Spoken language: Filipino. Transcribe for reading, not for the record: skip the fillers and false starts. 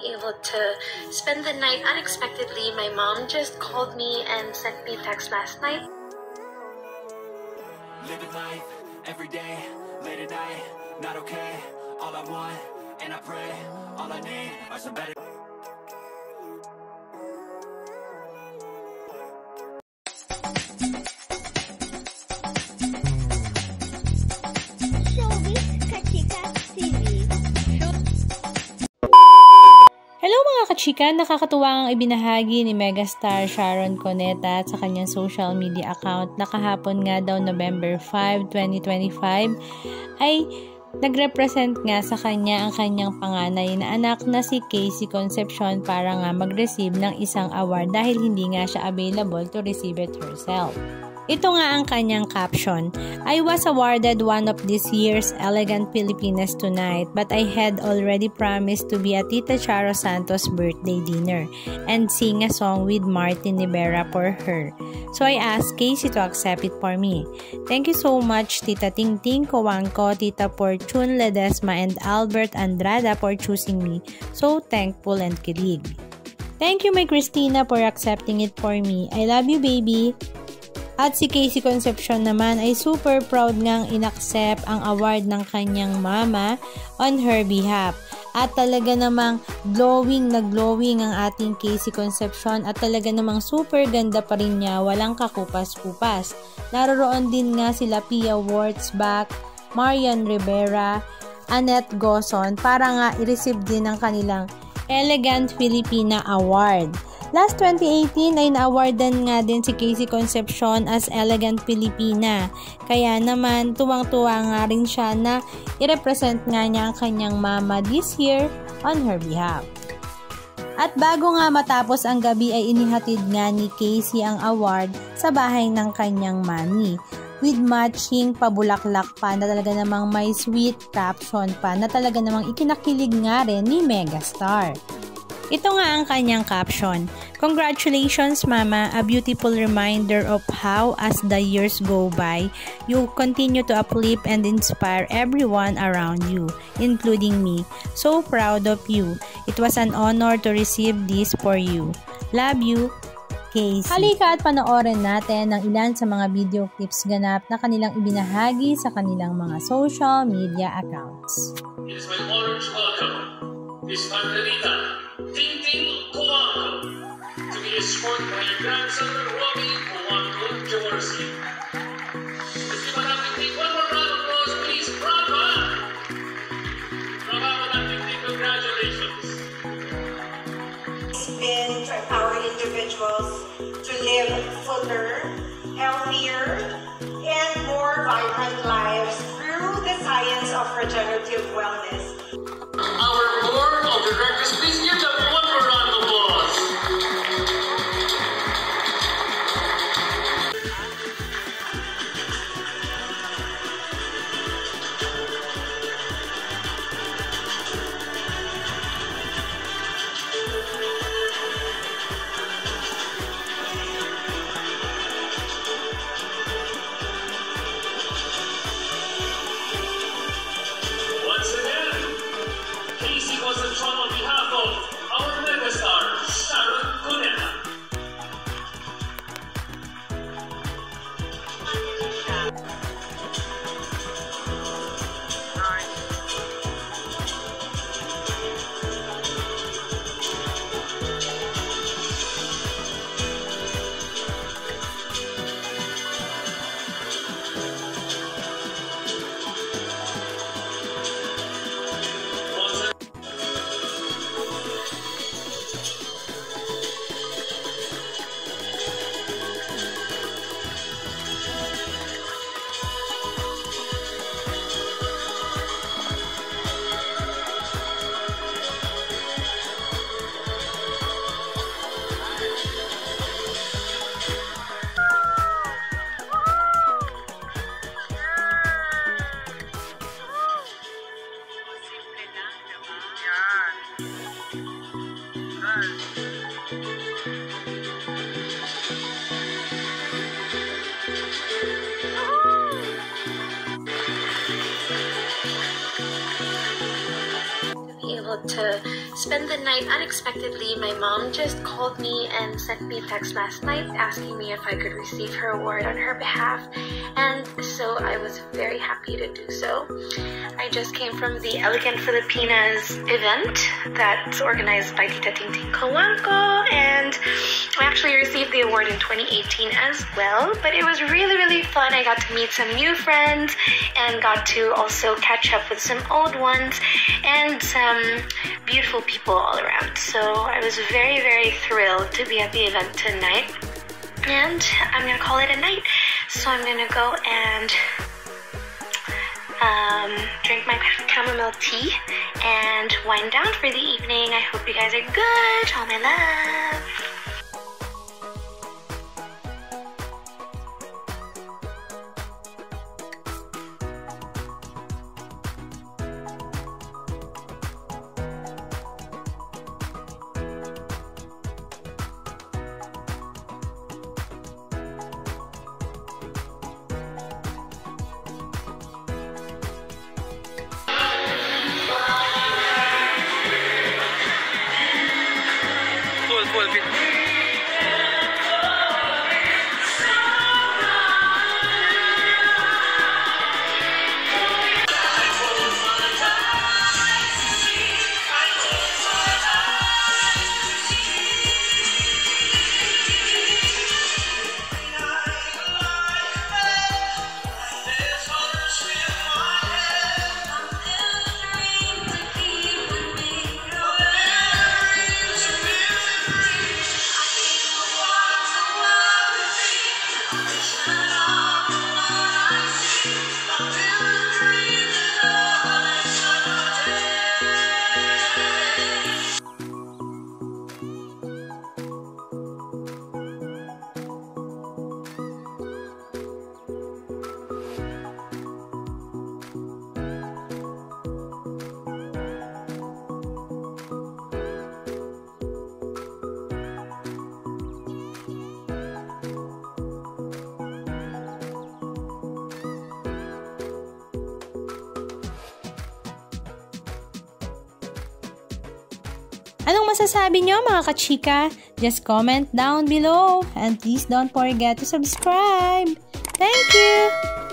be able to spend the night unexpectedly. My mom just called me and sent me a text last night. Living life every day, late at night, not okay. All I want, and I pray, all I need are some better. Hello mga kachika! Nakakatuwa ang ibinahagi ni megastar Sharon Cuneta sa kanyang social media account na kahapon nga daw November 5, 2025 ay nagrepresent nga sa kanya ang kanyang panganay na anak na si Casey Concepcion para nga mag-receive ng isang award dahil hindi nga siya available to receive it herself. Ito nga ang kanyang caption. I was awarded one of this year's Elegant Filipinas tonight, but I had already promised to be at Tita Charo Santos' birthday dinner and sing a song with Martin Rivera for her. So I asked Casey to accept it for me. Thank you so much Tita Ting Ting Coangco, Tita Fortune Ledesma, and Albert Andrada for choosing me. So thankful and kilig. Thank you my Christina for accepting it for me. I love you baby. At si Casey Concepcion naman ay super proud ngang inaccept ang award ng kanyang mama on her behalf. At talaga namang glowing na glowing ang ating Casey Concepcion at talaga namang super ganda pa rin niya, walang kakupas-kupas. Naroroon din nga sila Pia Wurtzbach, Marian Rivera, Annette Gozon para nga i-receive din ang kanilang Elegant Filipina Award. Last 2018 ay na-awardan nga din si Casey Concepcion as Elegant Filipina. Kaya naman tuwang-tuwa nga rin siya na i-represent nga niya ang kanyang mama this year on her behalf. At bago nga matapos ang gabi ay inihatid nga ni Casey ang award sa bahay ng kanyang mami. With matching pabulaklak pa na talaga namang may sweet caption pa na talaga namang ikinakilig nga rin ni megastar. Ito nga ang kanyang caption. Congratulations Mama, a beautiful reminder of how as the years go by, you continue to uplift and inspire everyone around you, including me. So proud of you. It was an honor to receive this for you. Love you, Casey. Halika at panoorin natin ang ilan sa mga video clips ganap na kanilang ibinahagi sa kanilang mga social media accounts. It is my honor to welcome Miss Margarita Ting Ting Coangco to be escorted by your grandson Robbie Coangco Jaworski. Let's give an Ting one more round of applause, please. Bravo! Bravo, Ting, congratulations. It's been to empower individuals to live fuller, healthier, and more vibrant lives through the science of regenerative wellness. Our board of directors, please give them one more round of applause. Once again, Casey Concepcion on behalf of our megastar, Sharon Cuneta. Be able to spend the night unexpectedly. My mom just called me and sent me a text last night asking me if I could receive her award on her behalf, and so I was very happy to do so. I just came from the Elegant Filipinas event that's organized by Tita Tingting Cojuangco, and I actually received the award in 2018 as well, but it was really fun. I got to meet some new friends and got to also catch up with some old ones and some beautiful people all around. So I was very thrilled to be at the event tonight, and I'm gonna call it a night. So I'm gonna go and drink my chamomile tea and wind down for the evening. I hope you guys are good. All my love. Full bit. Anong masasabi nyo mga kachika? Just comment down below and please don't forget to subscribe. Thank you!